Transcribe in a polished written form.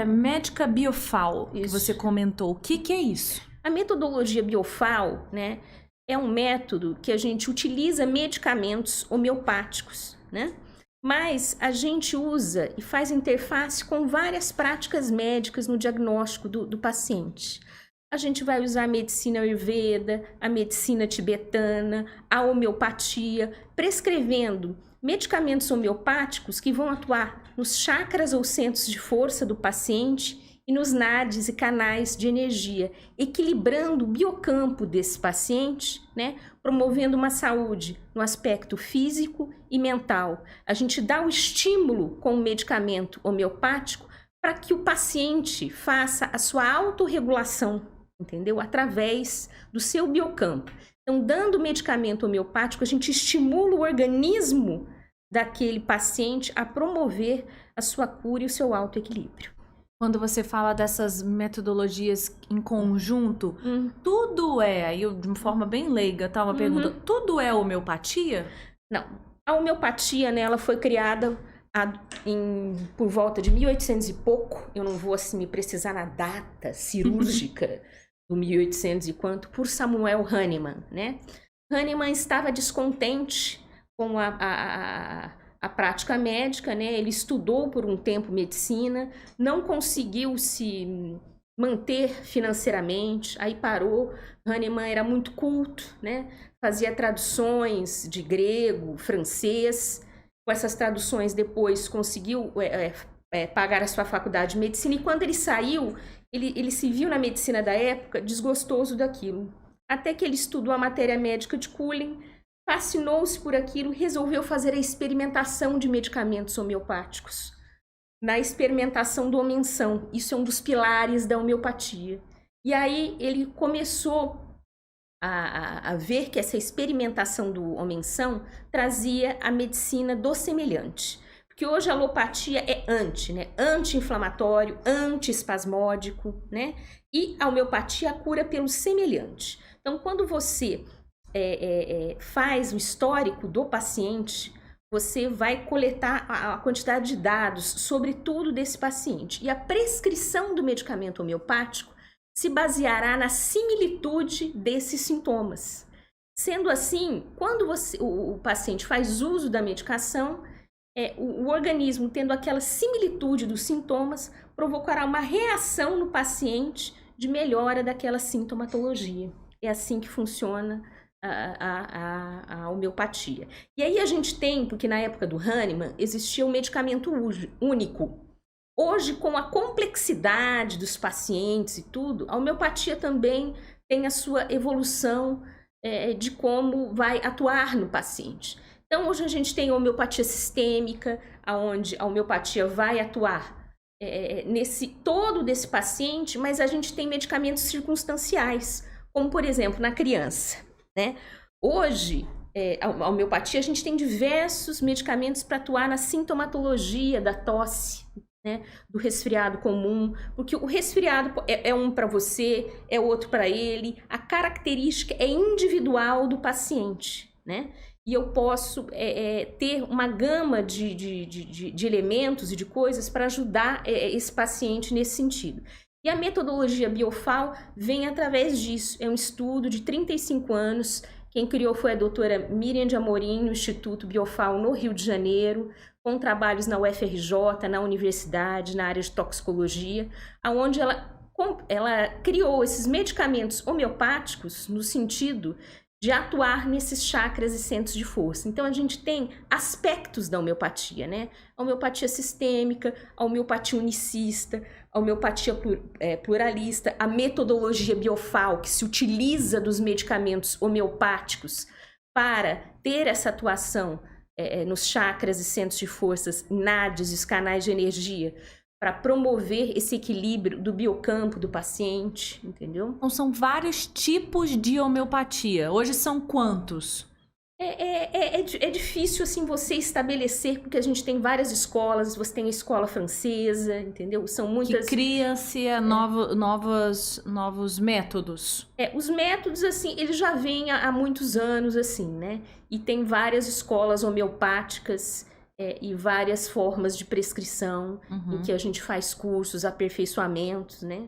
Médica Biofal, que Isso. você comentou. O que é isso? A metodologia Biofal, né, é um método que a gente utiliza medicamentos homeopáticos, né? Mas a gente usa e faz interface com várias práticas médicas no diagnóstico do paciente. A gente vai usar a medicina Ayurveda, a medicina tibetana, a homeopatia, prescrevendo medicamentos homeopáticos que vão atuar nos chakras ou centros de força do paciente e nos nadis e canais de energia, equilibrando o biocampo desse paciente, né? Promovendo uma saúde no aspecto físico e mental. A gente dá o estímulo com o medicamento homeopático para que o paciente faça a sua autorregulação, entendeu? Através do seu biocampo. Então, dando o medicamento homeopático, a gente estimula o organismo daquele paciente a promover a sua cura e o seu autoequilíbrio. Quando você fala dessas metodologias em conjunto, tudo aí de uma forma bem leiga, tá? Uma pergunta, tudo é homeopatia? Não. A homeopatia, né, ela foi criada por volta de 1800 e pouco, eu não vou assim me precisar na data cirúrgica do 1800 e quanto, por Samuel Hahnemann, né? Hahnemann estava descontente com a prática médica, né? Ele estudou por um tempo medicina, não conseguiu se manter financeiramente, aí parou. Hahnemann era muito culto, né? Fazia traduções de grego, francês. Com essas traduções depois conseguiu pagar a sua faculdade de medicina, e quando ele saiu, ele se viu na medicina da época desgostoso daquilo. Até que ele estudou a matéria médica de Cullen, fascinou-se por aquilo, resolveu fazer a experimentação de medicamentos homeopáticos. Na experimentação do homem-são, isso é um dos pilares da homeopatia. E aí ele começou a ver que essa experimentação do homem-são trazia a medicina do semelhante. Porque hoje a alopatia é né? Anti-inflamatório, anti-espasmódico, né? E a homeopatia cura pelo semelhante. Então, quando você faz o histórico do paciente, você vai coletar a quantidade de dados sobre tudo desse paciente. E a prescrição do medicamento homeopático se baseará na similitude desses sintomas. Sendo assim, quando o paciente faz uso da medicação, o organismo, tendo aquela similitude dos sintomas, provocará uma reação no paciente de melhora daquela sintomatologia. É assim que funciona a homeopatia. E aí a gente tem, porque na época do Hahnemann existia um medicamento único. Hoje, com a complexidade dos pacientes e tudo, a homeopatia também tem a sua evolução de como vai atuar no paciente. Então, hoje a gente tem a homeopatia sistêmica, onde a homeopatia vai atuar nesse todo desse paciente, mas a gente tem medicamentos circunstanciais, como, por exemplo, na criança, né? Hoje, a homeopatia, a gente tem diversos medicamentos para atuar na sintomatologia da tosse, né? Do resfriado comum, porque o resfriado é um para você, é outro para ele, a característica é individual do paciente, né? E eu posso ter uma gama de elementos e de coisas para ajudar esse paciente nesse sentido. E a metodologia Biofal vem através disso. É um estudo de 35 anos. Quem criou foi a doutora Miriam de Amorim, no Instituto Biofal, no Rio de Janeiro, com trabalhos na UFRJ, na universidade, na área de toxicologia, onde ela criou esses medicamentos homeopáticos no sentido de atuar nesses chakras e centros de força. Então, a gente tem aspectos da homeopatia, né? A homeopatia sistêmica, a homeopatia unicista, a homeopatia pluralista, a metodologia Biofal, que se utiliza dos medicamentos homeopáticos para ter essa atuação nos chakras e centros de forças, nadis, os canais de energia, para promover esse equilíbrio do biocampo do paciente, entendeu? Então, são vários tipos de homeopatia. Hoje são quantos? É difícil, assim, você estabelecer, porque a gente tem várias escolas, você tem a escola francesa, entendeu? São muitas... Que cria-se novos métodos. Os métodos, assim, eles já vêm há muitos anos, assim, né? E tem várias escolas homeopáticas e várias formas de prescrição, em que a gente faz cursos, aperfeiçoamentos, né?